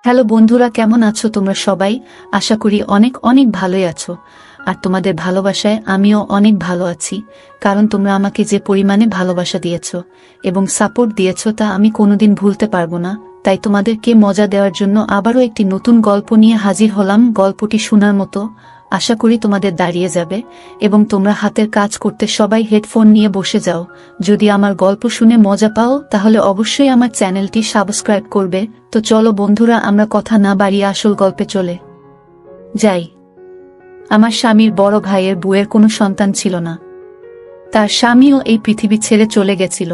Hello বন্ধুরা, কেমন আছো তোমরা সবাই? আশা করি অনেক অনেক ভালোই আছো। আর তোমাদের ভালোবাসায় আমিও অনেক ভালো আছি, কারণ তোমরা আমাকে যে পরিমাণে ভালোবাসা দিয়েছো এবং সাপোর্ট দিয়েছো তা আমি কোনোদিন ভুলতে পারবো না। তাই তোমাদেরকে মজা দেওয়ার জন্য আবারও একটি নতুন গল্প নিয়ে হাজির হলাম। গল্পটি শোনার মতো, আশা করি তোমাদের দাঁড়িয়ে যাবে এবং তোমরা হাতের কাজ করতে সবাই হেডফোন নিয়ে বসে যাও। যদি আমার গল্প শুনে মজা পাও তাহলে অবশ্যই আমার চ্যানেলটি সাবস্ক্রাইব করবে। তো চলো বন্ধুরা, আমরা কথা না বাড়িয়ে আসল গল্পে চলে যাই। আমার স্বামীর বড় ভাইয়ের বউয়ের কোনো সন্তান ছিল না। তার স্বামীও এই পৃথিবী ছেড়ে চলে গেছিল।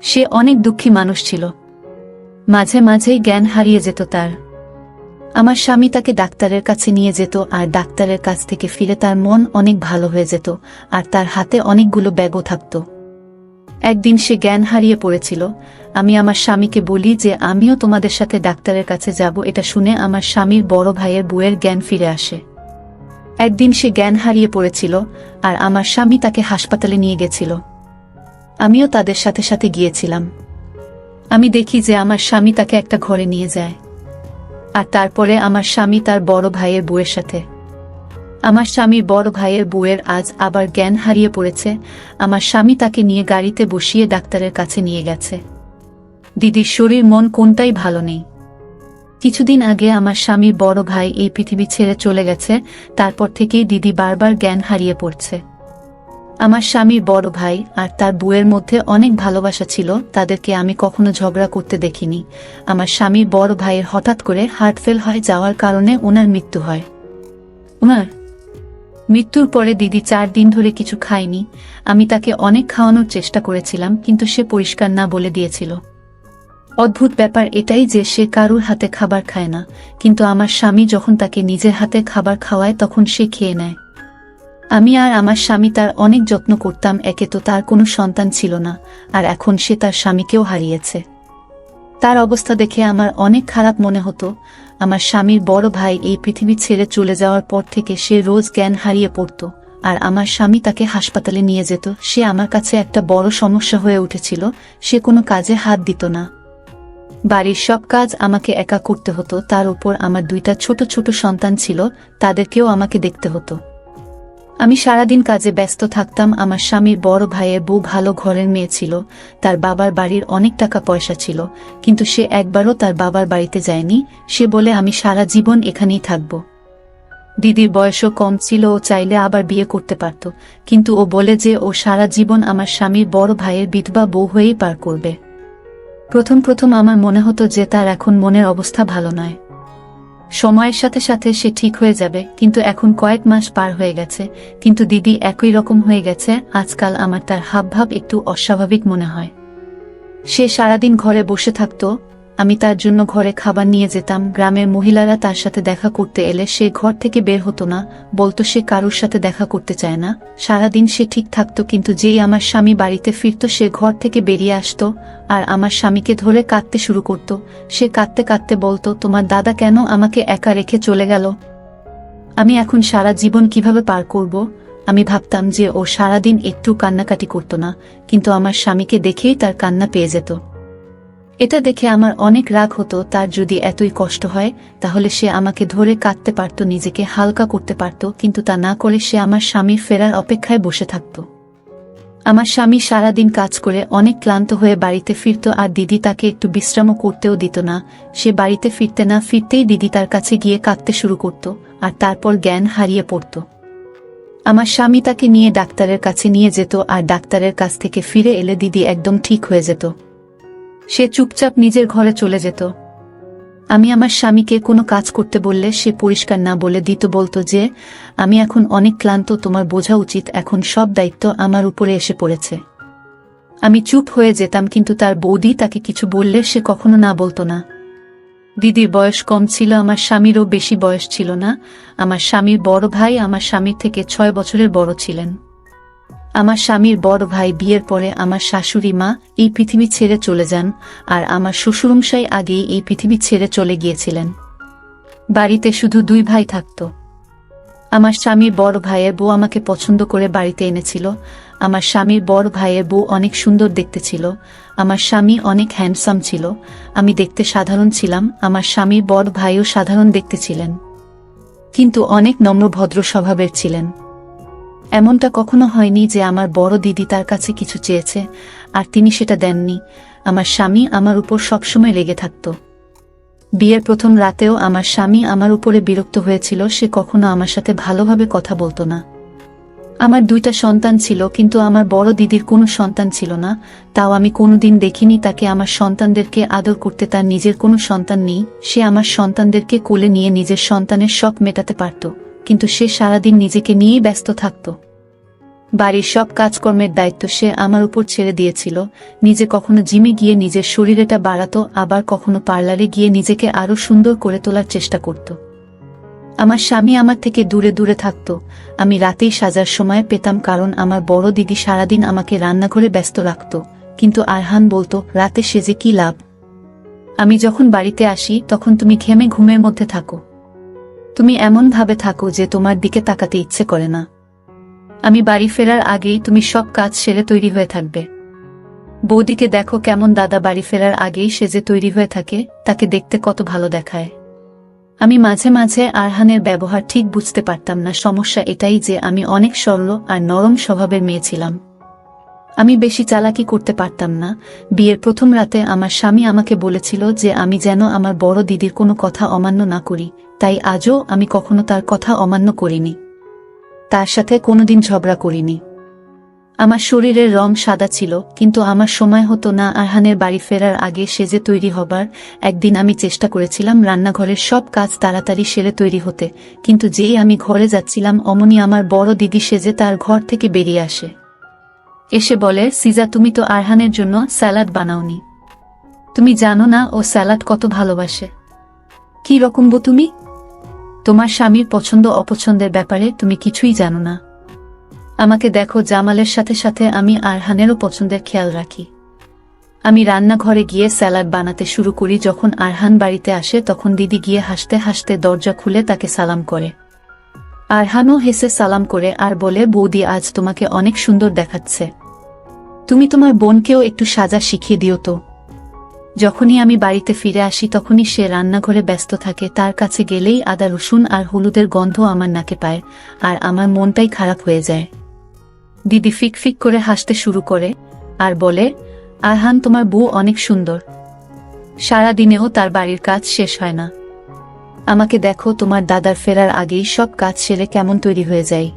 সে অনেক দুঃখী মানুষ ছিল, মাঝে মাঝেই জ্ঞান হারিয়ে যেত তার। আমার স্বামী তাকে ডাক্তারের কাছে নিয়ে যেত, আর ডাক্তারের কাছ থেকে ফিরে তার মন অনেক ভালো হয়ে যেত, আর তার হাতে অনেকগুলো ব্যাগও থাকত। একদিন সে জ্ঞান হারিয়ে পড়েছিল। আমি আমার স্বামীকে বলি যে আমিও তোমাদের সাথে ডাক্তারের কাছে যাব। এটা শুনে আমার স্বামীর বড় ভাইয়ের বউয়ের জ্ঞান ফিরে আসে। একদিন সে জ্ঞান হারিয়ে পড়েছিল, আর আমার স্বামী তাকে হাসপাতালে নিয়ে গেছিল। আমিও তাদের সাথে সাথে গিয়েছিলাম। আমি দেখি যে আমার স্বামী তাকে একটা ঘরে নিয়ে যায়, আর তারপরে আমার স্বামী তার বড় ভাইয়ের বউয়ের সাথে। আমার স্বামীর বড় ভাইয়ের বউয়ের আজ আবার জ্ঞান হারিয়ে পড়েছে। আমার স্বামী তাকে নিয়ে গাড়িতে বসিয়ে ডাক্তারের কাছে নিয়ে গেছে। দিদির শরীর মন কোনটাই ভালো নেই। কিছুদিন আগে আমার স্বামীর বড় ভাই এই পৃথিবী ছেড়ে চলে গেছে। তারপর থেকেই দিদি বারবার জ্ঞান হারিয়ে পড়ছে। আমার স্বামীর বড় ভাই আর তার বউয়ের মধ্যে অনেক ভালোবাসা ছিল, তাদেরকে আমি কখনো ঝগড়া করতে দেখিনি। আমার স্বামীর বড় ভাইয়ের হঠাৎ করে হার্ট ফেল হয়ে যাওয়ার কারণে ওনার মৃত্যু হয়। ওনার মৃত্যুর পরে দিদি 4 দিন ধরে কিছু খায়নি। আমি তাকে অনেক খাওয়ানোর চেষ্টা করেছিলাম, কিন্তু সে পরিষ্কার না বলে দিয়েছিল। অদ্ভুত ব্যাপার এটাই যে সে কারুর হাতে খাবার খায় না, কিন্তু আমার স্বামী যখন তাকে নিজের হাতে খাবার খাওয়ায় তখন সে খেয়ে নেয়। আমি আর আমার স্বামী তার অনেক যত্ন করতাম। একে তো তার কোনো সন্তান ছিল না, আর এখন সে তার স্বামীকেও হারিয়েছে। তার অবস্থা দেখে আমার অনেক খারাপ মনে হতো। আমার স্বামীর বড় ভাই এই পৃথিবী ছেড়ে চলে যাওয়ার পর থেকে সে রোজ জ্ঞান হারিয়ে পড়ত, আর আমার স্বামী তাকে হাসপাতালে নিয়ে যেত। সে আমার কাছে একটা বড় সমস্যা হয়ে উঠেছিল। সে কোনো কাজে হাত দিত না। বাড়ির সব কাজ আমাকে একা করতে হতো। তার উপর আমার 2টা ছোট ছোট সন্তান ছিল, তাদেরকেও আমাকে দেখতে হতো। আমি সারাদিন কাজে ব্যস্ত থাকতাম। আমার স্বামীর বড় ভাইয়ের বউ ভালো ঘরের মেয়ে ছিল। তার বাবার বাড়ির অনেক টাকা পয়সা ছিল, কিন্তু সে একবারও তার বাবার বাড়িতে যায়নি। সে বলে আমি সারা জীবন এখানেই থাকব। দিদির বয়সও কম ছিল, ও চাইলে আবার বিয়ে করতে পারত, কিন্তু ও বলে যে ও সারা জীবন আমার স্বামীর বড় ভাইয়ের বিধবা বউ হয়েই পার করবে। প্রথম প্রথম আমার মনে হতো যে তার এখন মনের অবস্থা ভালো নয়। সময়ের সাথে সাথে সে ঠিক হয়ে যাবে, কিন্তু এখন কয়েক মাস পার হয়ে গেছে, কিন্তু দিদি একই রকম হয়ে গেছে। আজকাল আমার তার হাবভাব একটু অস্বাভাবিক মনে হয়। সে সারাদিন ঘরে বসে থাকত। আমি তার জন্য ঘরে খাবার নিয়ে যেতাম। গ্রামের মহিলারা তার সাথে দেখা করতে এলে সে ঘর থেকে বের হতো না, বলতো সে কারুর সাথে দেখা করতে চায় না। সারাদিন সে ঠিক থাকতো, কিন্তু যেই আমার স্বামী বাড়িতে ফিরত সে ঘর থেকে বেরিয়ে আসতো, আর আমার স্বামীকে ধরে কাঁদতে শুরু করত। সে কাঁদতে কাঁদতে বলতো, তোমার দাদা কেন আমাকে একা রেখে চলে গেল? আমি এখন সারা জীবন কিভাবে পার করব? আমি ভাবতাম যে ও সারাদিন একটু কান্নাকাটি করত না, কিন্তু আমার স্বামীকে দেখেই তার কান্না পেয়ে যেত। এটা দেখে আমার অনেক রাগ হতো। তার যদি এতই কষ্ট হয় তাহলে সে আমাকে ধরে কাঁদতে পারত, নিজেকে হালকা করতে পারত, কিন্তু তা না করে সে আমার স্বামীর ফেরার অপেক্ষায় বসে থাকত। আমার স্বামী সারাদিন কাজ করে অনেক ক্লান্ত হয়ে বাড়িতে ফিরত, আর দিদি তাকে একটু বিশ্রামও করতেও দিত না। সে বাড়িতে ফিরতে না ফিরতেই দিদি তার কাছে গিয়ে কাঁদতে শুরু করত, আর তারপর জ্ঞান হারিয়ে পড়ত। আমার স্বামী তাকে নিয়ে ডাক্তারের কাছে নিয়ে যেত, আর ডাক্তারের কাছ থেকে ফিরে এলে দিদি একদম ঠিক হয়ে যেত। সে চুপচাপ নিজের ঘরে চলে যেত। আমি আমার স্বামীকে কোনো কাজ করতে বললে সে পরিষ্কার না বলে দিত, বলতো যে আমি এখন অনেক ক্লান্ত, তোমার বোঝা উচিত, এখন সব দায়িত্ব আমার উপরে এসে পড়েছে। আমি চুপ হয়ে যেতাম, কিন্তু তার বৌদি তাকে কিছু বললে সে কখনো না বলতো না। দিদির বয়স কম ছিল, আমার স্বামীরও বেশি বয়স ছিল না। আমার স্বামীর বড় ভাই আমার স্বামীর থেকে 6 বছরের বড় ছিলেন। আমার স্বামীর বড় ভাই বিয়ের পরে আমার শাশুড়ি মা এই পৃথিবী ছেড়ে চলে যান, আর আমার শ্বশুরমশাই আগেই এই পৃথিবী ছেড়ে চলে গিয়েছিলেন। বাড়িতে শুধু 2 ভাই থাকত। আমার স্বামীর বড় ভাইয়ের বউ আমাকে পছন্দ করে বাড়িতে এনেছিল। আমার স্বামীর বড় ভাইয়ের বউ অনেক সুন্দর দেখতে ছিল, আমার স্বামী অনেক হ্যান্ডসাম ছিল। আমি দেখতে সাধারণ ছিলাম, আমার স্বামীর বড় ভাইও সাধারণ দেখতে ছিলেন, কিন্তু অনেক নম্র ভদ্র স্বভাবের ছিলেন। এমনটা কখনো হয়নি যে আমার বড় দিদি তার কাছে কিছু চেয়েছে আর তিনি সেটা দেননি। আমার স্বামী আমার উপর সবসময় রেগে থাকত। বিয়ের প্রথম রাতেও আমার স্বামী আমার উপরে বিরক্ত হয়েছিল, সে কখনো আমার সাথে ভালোভাবে কথা বলতো না। আমার 2টা সন্তান ছিল, কিন্তু আমার বড় দিদির কোনো সন্তান ছিল না। তাও আমি কোনোদিন দেখিনি তাকে আমার সন্তানদেরকে আদর করতে। তার নিজের কোনো সন্তান নেই, সে আমার সন্তানদেরকে কোলে নিয়ে নিজের সন্তানের শখ মেটাতে পারত, কিন্তু সে সারাদিন নিজেকে নিয়েই ব্যস্ত থাকত। বাড়ির সব কাজকর্মের দায়িত্ব সে আমার উপর ছেড়ে দিয়েছিল। নিজে কখনো জিমে গিয়ে নিজের শরীরটা বাড়াতো, আবার কখনো পার্লারে গিয়ে নিজেকে আরো সুন্দর করে তোলার চেষ্টা করত। আমার স্বামী আমার থেকে দূরে দূরে থাকত। আমি রাতেই সাজার সময় পেতাম, কারণ আমার বড় দিদি সারাদিন আমাকে রান্নাঘরে ব্যস্ত রাখত। কিন্তু আরহান বলতো, রাতে সেজে কি লাভ? আমি যখন বাড়িতে আসি তখন তুমি ঘেমে ঘুমের মধ্যে থাকো। তুমি এমন ভাবে থাকো যে তোমার দিকে তাকাতে ইচ্ছে করে না। আমি বাড়ি ফেরার আগেই তুমি সব কাজ সেরে তৈরি হয়ে থাকবে। বৌদিকে দেখো কেমন, দাদা বাড়ি ফেরার আগেই সেজে তৈরি হয়ে থাকে, তাকে দেখতে কত ভালো দেখায়। আমি মাঝে মাঝে আরহানের ব্যবহার ঠিক বুঝতে পারতাম না। সমস্যা এটাই যে আমি অনেক সরল আর নরম স্বভাবের মেয়ে ছিলাম। আমি বেশি চালাকি করতে পারতাম না। বিয়ের প্রথম রাতে আমার স্বামী আমাকে বলেছিল যে আমি যেন আমার বড় দিদির কোনো কথা অমান্য না করি, তাই আজও আমি কখনো তার কথা অমান্য করিনি, তার সাথে কোনোদিন ঝগড়া করিনি। আমার শরীরের রং সাদা ছিল, কিন্তু আমার সময় হতো না আরহানের বাড়ি ফেরার আগে সেজে তৈরি হবার। একদিন আমি চেষ্টা করেছিলাম রান্নাঘরের সব কাজ তাড়াতাড়ি সেরে তৈরি হতে, কিন্তু যেই আমি ঘরে যাচ্ছিলাম অমনি আমার বড় দিদি সেজে তার ঘর থেকে বেরিয়ে আসে। এসে বলে, সিজা তুমি তো আরহানের জন্য স্যালাড বানাওনি। তুমি জানো না ও স্যালাড কত ভালোবাসে। কি রকম বো তুমি? তোমার স্বামীর পছন্দ অপছন্দের ব্যাপারে তুমি কিছুই জানো না। আমাকে দেখো, জামালের সাথে সাথে আমি আরহানেরও পছন্দের খেয়াল রাখি। আমি রান্নাঘরে গিয়ে স্যালাড বানাতে শুরু করি। যখন আরহান বাড়িতে আসে তখন দিদি গিয়ে হাসতে হাসতে দরজা খুলে তাকে সালাম করে। আরহানও হেসে সালাম করে আর বলে, বৌদি আজ তোমাকে অনেক সুন্দর দেখাচ্ছে। তুমি তোমার বোনকেও একটু সাজা শিখিয়ে দিও তো। যখনই আমি বাড়িতে ফিরে আসি তখনই সে রান্নাঘরে ব্যস্ত থাকে। তার কাছে গেলেই আদা রসুন আর হলুদের গন্ধ আমার নাকে পায়, আর আমার মনটাই খারাপ হয়ে যায়। দিদি ফিক ফিক করে হাসতে শুরু করে আর বলে, আরহান তোমার বউ অনেক সুন্দর, সারাদিনেও তার বাড়ির কাজ শেষ হয় না। আমাকে দেখো, তোমার দাদার ফেরার আগেই সব কাজ সেরে কেমন তৈরি হয়ে যায়।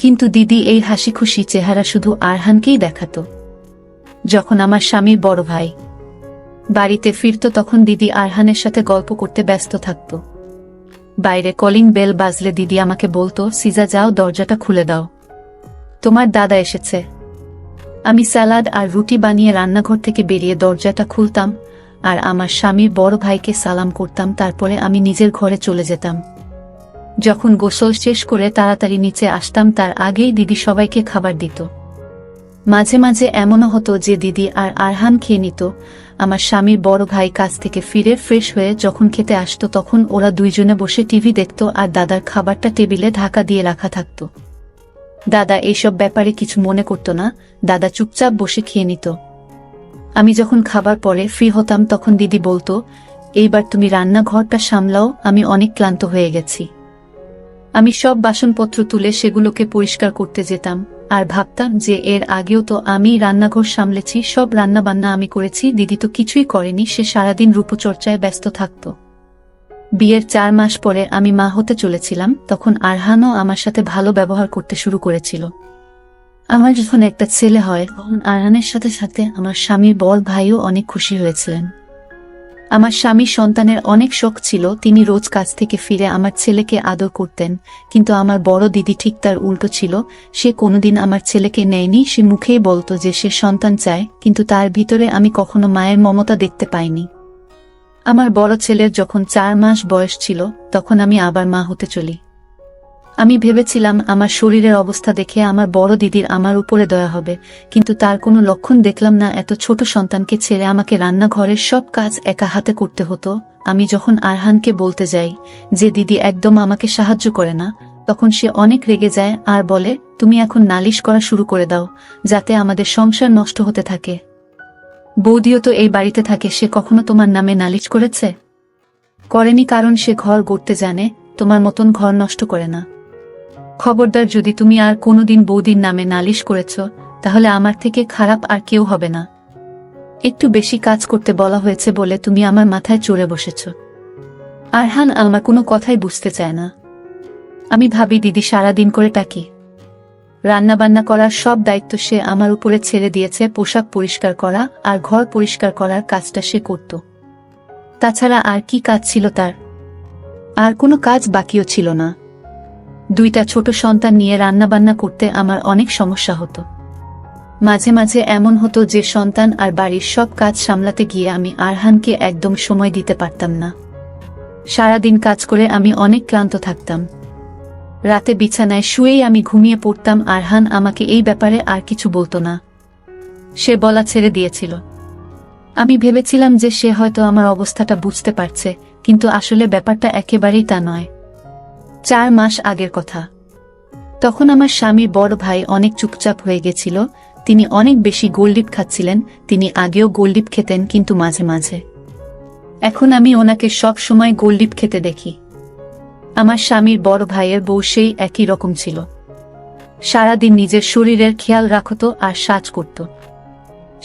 কিন্তু দিদি এই হাসি খুশি চেহারা শুধু আরহানকেই দেখাতো। যখন আমার স্বামীর বড় ভাই বাড়িতে ফিরত তখন দিদি আরহানের সাথে গল্প করতে ব্যস্ত থাকত। বাইরে কলিং বেল বাজলে দিদি আমাকে বলতো, সিজা যাও, দরজাটা খুলে দাও, তোমার দাদা এসেছে। আমি স্যালাড আর রুটি বানিয়ে রান্নাঘর থেকে বেরিয়ে দরজাটা খুলতাম আর আমার স্বামীর বড় ভাইকে সালাম করতাম। তারপরে আমি নিজের ঘরে চলে যেতাম। যখন গোসল শেষ করে তাড়াতাড়ি নিচে আসতাম, তার আগেই দিদি সবাইকে খাবার দিত। মাঝে মাঝে এমনও হতো যে দিদি আর আরহান খেয়ে নিত। আমার স্বামীর বড় ভাই কাজ থেকে ফিরে ফ্রেশ হয়ে যখন খেতে আসতো তখন ওরা দুইজনে বসে টিভি দেখত আর দাদার খাবারটা টেবিলে ঢাকা দিয়ে রাখা থাকত। দাদা এইসব ব্যাপারে কিছু মনে করত না, দাদা চুপচাপ বসে খেয়ে নিত। আমি যখন খাবার পরে ফ্রি হতাম তখন দিদি বলতো, এইবার তুমি রান্নাঘরটা সামলাও, আমি অনেক ক্লান্ত হয়ে গেছি। আমি সব বাসনপত্র তুলে সেগুলোকে পরিষ্কার করতে যেতাম আর ভাবতাম যে এর আগেও তো আমি রান্নাঘর সামলেছি, সব রান্নাবান্না আমি করেছি, দিদি তো কিছুই করেনি, সে সারাদিন রূপচর্চায় ব্যস্ত থাকত। বিয়ের 4 মাস পরে আমি মা হতে চলেছিলাম, তখন আরহানও আমার সাথে ভালো ব্যবহার করতে শুরু করেছিল। আমার যখন একটা ছেলে হয় তখন আরহানের সাথে সাথে আমার স্বামীর বড় ভাইও অনেক খুশি হয়েছিলেন। আমার স্বামী সন্তানের অনেক শখ ছিল, তিনি রোজ কাজ থেকে ফিরে আমার ছেলেকে আদর করতেন। কিন্তু আমার বড় দিদি ঠিক তার উল্টো ছিল, সে কোনোদিন আমার ছেলেকে নেয়নি। সে মুখেই বলতো যে সে সন্তান চায়, কিন্তু তার ভিতরে আমি কখনো মায়ের মমতা দেখতে পাইনি। আমার বড় ছেলের যখন 4 মাস বয়স ছিল তখন আমি আবার মা হতে চলি। আমি ভেবেছিলাম আমার শরীরের অবস্থা দেখে আমার বড় দিদির আমার উপরে দয়া হবে, কিন্তু তার কোনো লক্ষণ দেখলাম না। এত ছোট সন্তানকে ছেড়ে আমাকে রান্নাঘরের সব কাজ একা হাতে করতে হতো। আমি যখন আরহানকে বলতে যাই যে দিদি একদম আমাকে সাহায্য করে না, তখন সে অনেক রেগে যায় আর বলে, তুমি এখন নালিশ করা শুরু করে দাও, যাতে আমাদের সংসার নষ্ট হতে থাকে। বৌদিও তো এই বাড়িতে থাকে, সে কখনো তোমার নামে নালিশ করেছে? করেনি, কারণ সে ঘর গড়তে জানে, তোমার মতন ঘর নষ্ট করে না। খবরদার, যদি তুমি আর কোনোদিন বৌদির নামে নালিশ করেছ, তাহলে আমার থেকে খারাপ আর কেউ হবে না। একটু বেশি কাজ করতে বলা হয়েছে বলে তুমি আমার মাথায় চড়ে বসেছ। আরহান আমার কোনো কথাই বুঝতে চায় না। আমি ভাবি, দিদি সারাদিন করে টাকি, রান্নাবান্না করার সব দায়িত্ব সে আমার উপরে ছেড়ে দিয়েছে। পোশাক পরিষ্কার করা আর ঘর পরিষ্কার করার কাজটা সে করত। তাছাড়া আর কি কাজ ছিল তার? আর কোনো কাজ বাকিও ছিল না। দুইটা ছোট সন্তান নিয়ে রান্নাবান্না করতে আমার অনেক সমস্যা হতো। মাঝে মাঝে এমন হতো যে সন্তান আর বাড়ির সব কাজ সামলাতে গিয়ে আমি আরহানকে একদম সময় দিতে পারতাম না। সারাদিন কাজ করে আমি অনেক ক্লান্ত থাকতাম। রাতে বিছানায় শুয়েই আমি ঘুমিয়ে পড়তাম। আরহান আমাকে এই ব্যাপারে আর কিছু বলতো না, সে বলা ছেড়ে দিয়েছিল। আমি ভেবেছিলাম যে সে হয়তো আমার অবস্থাটা বুঝতে পারছে, কিন্তু আসলে ব্যাপারটা একেবারেই তা নয়। 4 মাস আগের কথা। তখন আমার স্বামীর বড় ভাই অনেক চুপচাপ হয়ে গেছিল। তিনি অনেক বেশি গোলডিপ খাচ্ছিলেন। তিনি আগেও গোলডিপ খেতেন, কিন্তু মাঝে মাঝে। এখন আমি ওনাকে সব সময় গোলডিপ খেতে দেখি। আমার স্বামীর বড় ভাইয়ের বউ সেই একই রকম ছিল। সারাদিন নিজের শরীরের খেয়াল রাখত আর সাজ করত।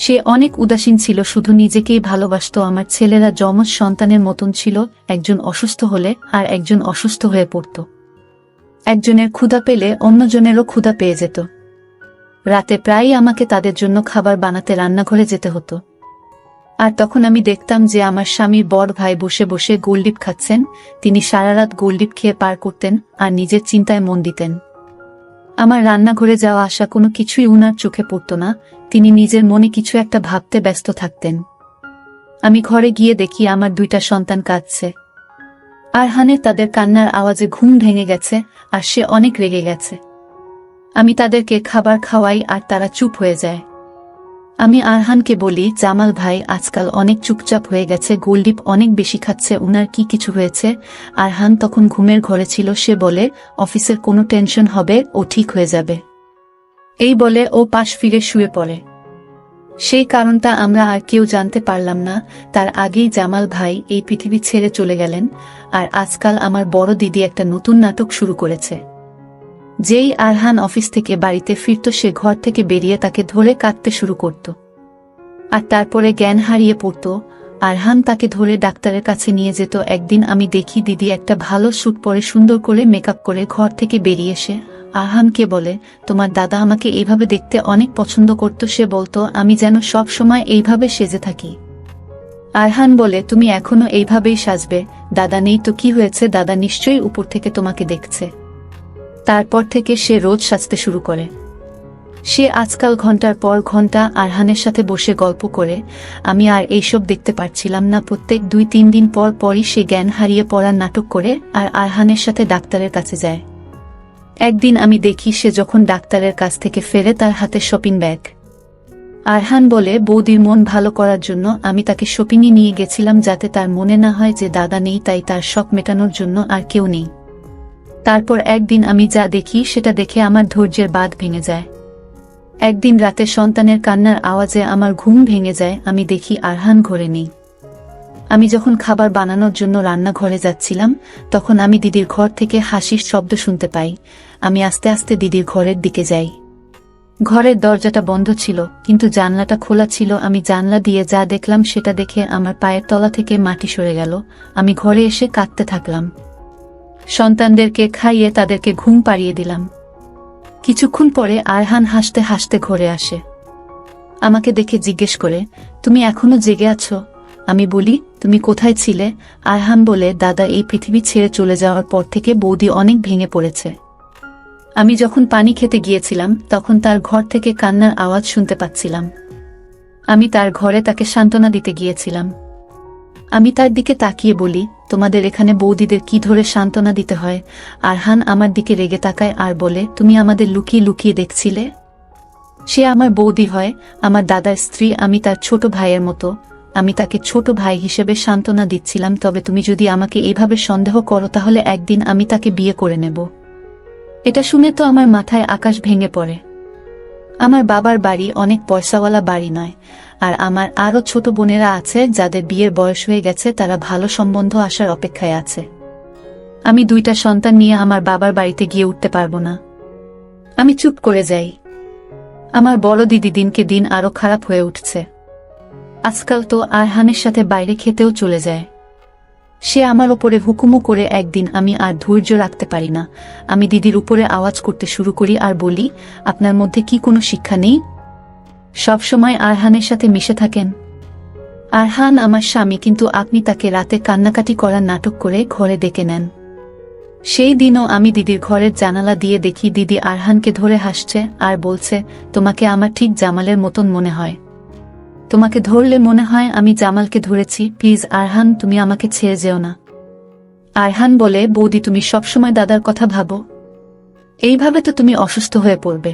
সে অনেক উদাসীন ছিল, শুধু নিজেকেই ভালোবাসত। আমার ছেলেরা যমজ সন্তানের মতন ছিল, একজন অসুস্থ হলে আর একজন অসুস্থ হয়ে পড়ত। একজনের ক্ষুধা পেলে অন্যজনেরও ক্ষুধা পেয়ে যেত। রাতে প্রায়ই আমাকে তাদের জন্য খাবার বানাতে রান্নাঘরে যেতে হতো। আর তখন আমি দেখতাম যে আমার স্বামীর বড় ভাই বসে বসে গোলডিপ খাচ্ছেন। তিনি সারা রাত গোলডিপ খেয়ে পার করতেন আর নিজের চিন্তায় মন দিতেন। আমার রান্নাঘরে যাওয়া আসা কোনো কিছুই উনার চোখে পড়ত না। তিনি নিজের মনে কিছু একটা ভাবতে ব্যস্ত থাকতেন। আমি ঘরে গিয়ে দেখি আমার 2টা সন্তান কাঁদছে। আরহানের তাদের কান্নার আওয়াজে ঘুম ভেঙে গেছে আর সে অনেক রেগে গেছে। আমি তাদেরকে খাবার খাওয়াই আর তারা চুপ হয়ে যায়। আমি আরহানকে বলি, জামাল ভাই আজকাল অনেক চুপচাপ হয়ে গেছে, গোলডিপ অনেক বেশি খাচ্ছে, উনার কি কিছু হয়েছে? আরহান তখন ঘুমের ঘরে ছিল। সে বলে, অফিসের কোনো টেনশন হবে, ও ঠিক হয়ে যাবে। এই বলে ও পাশ ফিরে শুয়ে পড়ে। সেই কারণটা আমরা আর কেউ জানতে পারলাম না। তার আগেই জামাল ভাই এই পৃথিবী ছেড়ে চলে গেলেন। আর আজকাল আমার বড় দিদি একটা নতুন নাটক শুরু করেছে। যেই আরহান অফিস থেকে বাড়িতে ফিরত, সে ঘর থেকে বেরিয়ে তাকে ধরে কাঁদতে শুরু করত আর তারপরে জ্ঞান হারিয়ে পড়ত। আরহান তাকে ধরে ডাক্তারের কাছে নিয়ে যেত। একদিন আমি দেখি দিদি একটা ভালো স্যুট পরে সুন্দর করে মেকআপ করে ঘর থেকে বেরিয়ে এসে আরহানকে বলে, তোমার দাদা আমাকে এইভাবে দেখতে অনেক পছন্দ করত। সে বলতো আমি যেন সব সময় এইভাবে সেজে থাকি। আরহান বলে, তুমি এখনো এইভাবেই সাজবে, দাদা নেই তো কি হয়েছে, দাদা নিশ্চয়ই উপর থেকে তোমাকে দেখছে। তারপর থেকে সে রোজ সাজতে শুরু করে। সে আজকাল ঘন্টার পর ঘন্টা আরহানের সাথে বসে গল্প করে। আমি আর এইসব দেখতে পারছিলাম না। প্রত্যেক 2-3 দিন পর পরই সে জ্ঞান হারিয়ে পড়ার নাটক করে আর আরহানের সাথে ডাক্তারের কাছে যায়। একদিন আমি দেখি সে যখন ডাক্তারের কাছ থেকে ফেরে, তার হাতে শপিং ব্যাগ। আরহান বলে, বৌদির মন ভালো করার জন্য আমি তাকে শপিংয়ে নিয়ে গেছিলাম, যাতে তার মনে না হয় যে দাদা নেই, তাই তার শখ মেটানোর জন্য আর কেউ নেই। তারপর একদিন আমি যা দেখি সেটা দেখে আমার ধৈর্যের বাঁধ ভেঙে যায়। একদিন রাতে সন্তানের কান্নার আওয়াজে আমার ঘুম ভেঙে যায়। আমি দেখি আরহান ঘরে নেই। আমি যখন খাবার বানানোর জন্য রান্নাঘরে যাচ্ছিলাম, তখন আমি দিদির ঘর থেকে হাসির শব্দ শুনতে পাই। আমি আস্তে আস্তে দিদির ঘরের দিকে যাই। ঘরের দরজাটা বন্ধ ছিল, কিন্তু জানলাটা খোলা ছিল। আমি জানলা দিয়ে যা দেখলাম সেটা দেখে আমার পায়ের তলা থেকে মাটি সরে গেল। আমি ঘরে এসে কাঁদতে থাকলাম। সন্তানদেরকে খাইয়ে তাদেরকে ঘুম পাড়িয়ে দিলাম। কিছুক্ষণ পরে আরহান হাসতে হাসতে ঘরে আসে। আমাকে দেখে জিজ্ঞেস করে, তুমি এখনো জেগে আছো? আমি বলি, তুমি কোথায় ছিলে? আরহান বলে, দাদা এই পৃথিবী ছেড়ে চলে যাওয়ার পর থেকে বৌদি অনেক ভেঙে পড়েছে। আমি যখন পানি খেতে গিয়েছিলাম, তখন তার ঘর থেকে কান্নার আওয়াজ শুনতে পাচ্ছিলাম। আমি তার ঘরে তাকে সান্ত্বনা দিতে গিয়েছিলাম। আমি তার দিকে তাকিয়ে বলি, তোমাদের এখানে বৌদিদের কি ধরে সান্ত্বনা দিতে হয়? আরহান আমার দিকে রেগে তাকায় আর বলে, তুমি আমাদের লুকিয়ে লুকিয়ে দেখছিলে? সে আমার বৌদি হয়, আমার দাদার স্ত্রী, আমি তার ছোট ভাইয়ের মতো। আমি তাকে ছোট ভাই হিসেবে সান্ত্বনা দিচ্ছিলাম। তবে তুমি যদি আমাকে এইভাবে সন্দেহ করো, তাহলে একদিন আমি তাকে বিয়ে করে নেব। এটা শুনে তো আমার মাথায় আকাশ ভেঙে পড়ে। আমার বাবার বাড়ি অনেক পয়সাওয়ালা বাড়ি নয়, আর আমার আরও ছোট বোনেরা আছে যাদের বিয়ের বয়স হয়ে গেছে, তারা ভালো সম্বন্ধ আসার অপেক্ষায় আছে। আমি 2টা সন্তান নিয়ে আমার বাবার বাড়িতে গিয়ে উঠতে পারবো না। আমি চুপ করে যাই। আমার বড় দিদি দিনকে দিন আরো খারাপ হয়ে উঠছে। আজকাল তো আরহানের সাথে বাইরে খেতেও চলে যায়। সে আমার ওপরে হুকুমও করে। একদিন আমি আর ধৈর্য রাখতে পারি না, আমি দিদির উপরে আওয়াজ করতে শুরু করি আর বলি, আপনার মধ্যে কি কোনো শিক্ষা নেই? সব সময় আরহানের সাথে মিশে থাকেন। আরহান আমার স্বামী, কিন্তু আপনি তাকে রাতে কান্নাকাটি করার নাটক করে ঘরে ডেকে নেন। সেই দিনও আমি দিদির ঘরের জানালা দিয়ে দেখি দিদি আরহানকে ধরে হাসছে আর বলছে, তোমাকে আমার ঠিক জামালের মতন মনে হয়। তোমাকে ধরলে মনে হয় আমি জামালকে ধরেছি। প্লিজ আরহান, তুমি আমাকে ছেড়ে যেও না। আরহান বলে, বৌদি তুমি সবসময় দাদার কথা ভাবো, এইভাবে তো তুমি অসুস্থ হয়ে পড়বে।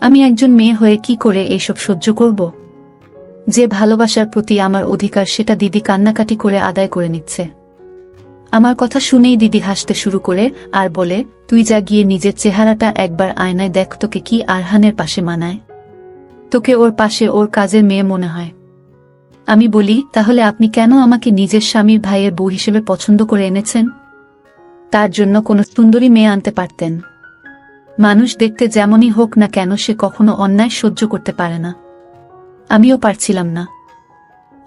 আমি একজন মেয়ে হয়ে কি করে এইসব সহ্য করব? যে ভালোবাসার প্রতি আমার অধিকার সেটা দিদি কান্নাকাটি করে আদায় করে নিচ্ছে। আমার কথা শুনেই দিদি হাসতে শুরু করে আর বলে, তুই যা গিয়ে নিজের চেহারাটা একবার আয়নায় দেখ, তোকে কি আরহানের পাশে মানায়? তোকে ওর পাশে ওর কাজের মেয়ে মনে হয়। আমি বলি, তাহলে আপনি কেন আমাকে নিজের স্বামীর ভাইয়ের বউ হিসেবে পছন্দ করে এনেছেন? তার জন্য কোনো সুন্দরী মেয়ে আনতে পারতেন। মানুষ দেখতে যেমনই হোক না কেন, সে কখনো অন্যায় সহ্য করতে পারে না। আমিও পারছিলাম না।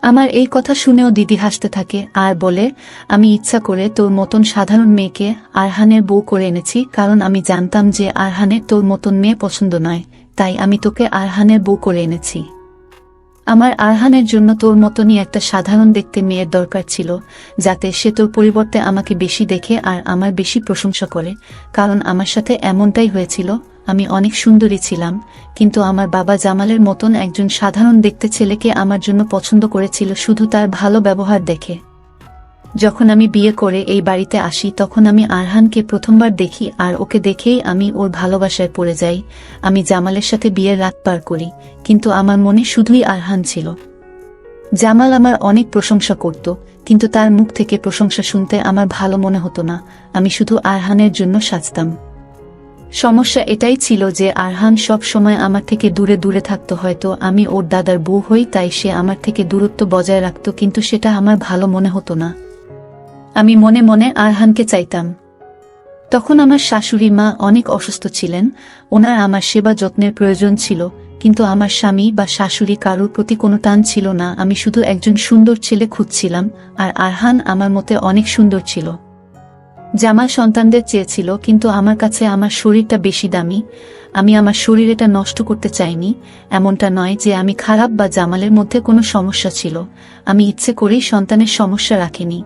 আমার এই কথা শুনেও দিদি হাসতে থাকে আর বলে, আমি ইচ্ছা করে তোর মতন সাধারণ মেয়েকে আরহানের বউ করে এনেছি, কারণ আমি জানতাম যে আরহানের তোর মতন মেয়ে পছন্দ নয়, তাই আমি তোকে আরহানের বউ করে এনেছি। আমার আরহানের জন্য তোর মতনই একটা সাধারণ দেখতে মেয়ের দরকার ছিল, যাতে সে তোর পরিবর্তে আমাকে বেশি দেখে আর আমার বেশি প্রশংসা করে, কারণ আমার সাথে এমনটাই হয়েছিল। আমি অনেক সুন্দরী ছিলাম, কিন্তু আমার বাবা জামালের মতন একজন সাধারণ দেখতে ছেলেকে আমার জন্য পছন্দ করেছিল শুধু তার ভালো ব্যবহার দেখে। যখন আমি বিয়ে করে এই বাড়িতে আসি, তখন আমি আরহানকে প্রথমবার দেখি আর ওকে দেখেই আমি ওর ভালোবাসায় পড়ে যাই। আমি জামালের সাথে বিয়ের রাত পার করি, কিন্তু আমার মনে শুধুই আরহান ছিল। জামাল আমার অনেক প্রশংসা করত, কিন্তু তার মুখ থেকে প্রশংসা শুনতে আমার ভালো মনে হতো না। আমি শুধু আরহানের জন্য সাজতাম। সমস্যা এটাই ছিল যে আরহান সব সময় আমার থেকে দূরে দূরে থাকতো। হয়তো আমি ওর দাদার বউ হই, তাই সে আমার থেকে দূরত্ব বজায় রাখত, কিন্তু সেটা আমার ভালো মনে হতো না। আমি মনে মনে আরহানকে চাইতাম। তখন আমার শাশুড়ি মা অনেক অসুস্থ ছিলেন, ওনার আমার সেবা যত্নের প্রয়োজন ছিল, কিন্তু আমার স্বামী বা শাশুড়ি কারোর প্রতি কোনো টান ছিল না। আমি শুধু একজন সুন্দর ছেলে খুঁজছিলাম, আর আরহান আমার মতে অনেক সুন্দর ছিল। জামাল সন্তানদের চেয়েছিল, কিন্তু আমার কাছে আমার শরীরটা বেশি দামি। আমি আমার শরীর এটা নষ্ট করতে চাইনি। এমনটা নয় যে আমি খারাপ বা জামালের মধ্যে কোনো সমস্যা ছিল। আমি ইচ্ছে করেই সন্তানের সমস্যা রাখিনি।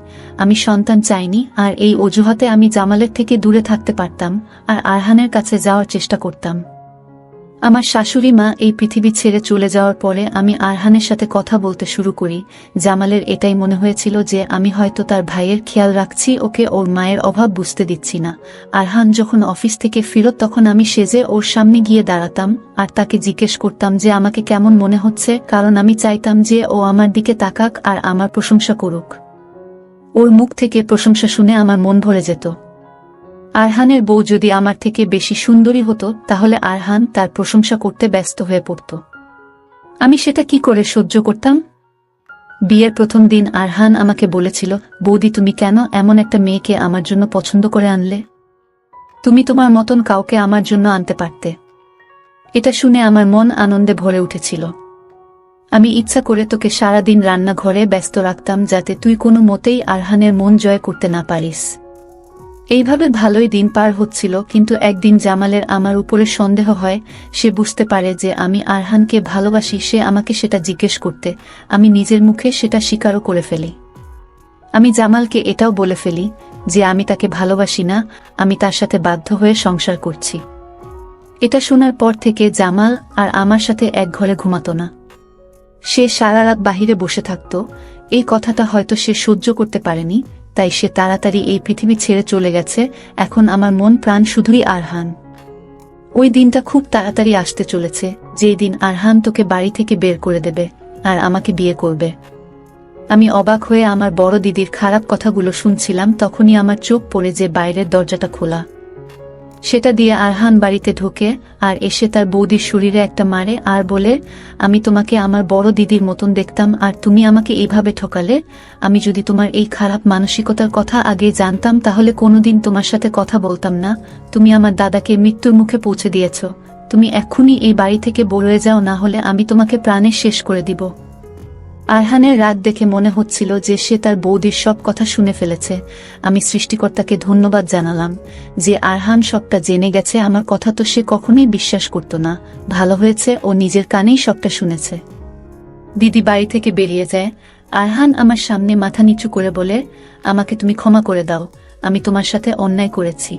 আমি সন্তান চাইনি, আর এই অজুহাতে আমি জামালের থেকে দূরে থাকতে পারতাম আর আরহানের কাছে যাওয়ার চেষ্টা করতাম। আমার শাশুড়ি মা এই পৃথিবী ছেড়ে চলে যাওয়ার পরে আমি আরহানের সাথে কথা বলতে শুরু করি। জামালের এটাই মনে হয়েছিল যে আমি হয়তো তার ভাইয়ের খেয়াল রাখছি, ওকে ওর মায়ের অভাব বুঝতে দিচ্ছি না। আরহান যখন অফিস থেকে ফিরত, তখন আমি সেজে ওর সামনে গিয়ে দাঁড়াতাম আর তাকে জিজ্ঞেস করতাম যে আমাকে কেমন মনে হচ্ছে, কারণ আমি চাইতাম যে ও আমার দিকে তাকাক আর আমার প্রশংসা করুক। ওর মুখ থেকে প্রশংসা শুনে আমার মন ভরে যেত। আরহানের বউ যদি আমার থেকে বেশি সুন্দরী হতো, তাহলে আরহান তার প্রশংসা করতে ব্যস্ত হয়ে পড়ত। আমি সেটা কি করে সহ্য করতাম? বিয়ের প্রথম দিন আরহান আমাকে বলেছিল, বৌদি তুমি কেন এমন একটা মেয়েকে আমার জন্য পছন্দ করে আনলে? তুমি তোমার মতন কাউকে আমার জন্য আনতে পারতে। এটা শুনে আমার মন আনন্দে ভরে উঠেছিল। আমি ইচ্ছা করে তোকে সারাদিন রান্নাঘরে ব্যস্ত রাখতাম, যাতে তুই কোনো মতেই আরহানের মন জয় করতে না পারিস। এইভাবে ভালোই দিন পার হচ্ছিল, কিন্তু একদিন জামালের আমার উপরে সন্দেহ হয়। সে বুঝতে পারে যে আমি আরহানকে ভালোবাসি। সে আমাকে সেটা জিজ্ঞেস করতে আমি নিজের মুখে সেটা স্বীকারও করে ফেলি। আমি জামালকে এটাও বলে ফেলি যে আমি তাকে ভালোবাসি না, আমি তার সাথে বাধ্য হয়ে সংসার করছি। এটা শোনার পর থেকে জামাল আর আমার সাথে এক ঘরে ঘুমাতো না। সে সারা রাত বাহিরে বসে থাকত। এই কথাটা হয়তো সে সহ্য করতে পারেনি, তাই সে তাড়াতাড়ি এই পৃথিবী ছেড়ে চলে গেছে। এখন আমার মন প্রাণ শুধুই আরহান। ওই দিনটা খুব তাড়াতাড়ি আসতে চলেছে, যেই দিন আরহান তোকে বাড়ি থেকে বের করে দেবে আর আমাকে বিয়ে করবে। আমি অবাক হয়ে আমার বড় দিদির খারাপ কথাগুলো শুনছিলাম। তখনই আমার চোখ পড়ে যে বাইরের দরজাটা খোলা। সেটা দিয়ে আরহান বাড়িতে ঢোকে আর এসে তার বৌদির শরীরে একটা মারে আর বলে, আমি তোমাকে আমার বড় দিদির মতন দেখতাম আর তুমি আমাকে এইভাবে ঠকালে। আমি যদি তোমার এই খারাপ মানসিকতার কথা আগে জানতাম তাহলে কোনোদিন তোমার সাথে কথা বলতাম না। তুমি আমার দাদাকে মৃত্যুর মুখে পৌঁছে দিয়েছ। তুমি এক্ষুনি এই বাড়ি থেকে বেরিয়ে যাও, না হলে আমি তোমাকে প্রাণে শেষ করে দিব। আরহানের রাগ দেখে মনে হচ্ছিল যে সে তার বৌদির সব কথা শুনে ফেলেছে। আমি সৃষ্টিকর্তাকে ধন্যবাদ জানালাম যে আরহান সবটা জেনে গেছে। আমার কথা তো সে কখনোই বিশ্বাস করত না। ভালো হয়েছে ও নিজের কানেই সবটা শুনেছে। দিদি বাড়ি থেকে বেরিয়ে যায়। আরহান আমার সামনে মাথা নিচু করে বলে, আমাকে তুমি ক্ষমা করে দাও, আমি তোমার সাথে অন্যায় করেছি।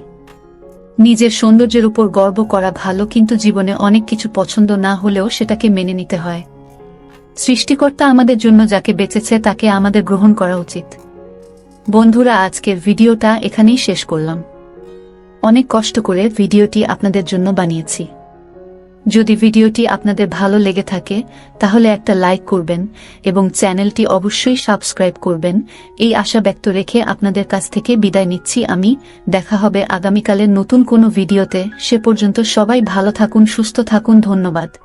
নিজের সৌন্দর্যের উপর গর্ব করা ভালো, কিন্তু জীবনে অনেক কিছু পছন্দ না হলেও সেটাকে মেনে নিতে হয়। সৃষ্টিকর্তা আমাদের জন্য যাকে বেঁচেছে তাকে আমাদের গ্রহণ করা উচিত। বন্ধুরা, আজকের ভিডিওটা এখানেই শেষ করলাম। অনেক কষ্ট করে ভিডিওটি আপনাদের জন্য বানিয়েছি। যদি ভিডিওটি আপনাদের ভালো লেগে থাকে তাহলে একটা লাইক করবেন এবং চ্যানেলটি অবশ্যই সাবস্ক্রাইব করবেন। এই আশা ব্যক্ত রেখে আপনাদের কাছ থেকে বিদায় নিচ্ছি আমি। দেখা হবে আগামীকালের নতুন কোনো ভিডিওতে। সে পর্যন্ত সবাই ভালো থাকুন, সুস্থ থাকুন। ধন্যবাদ।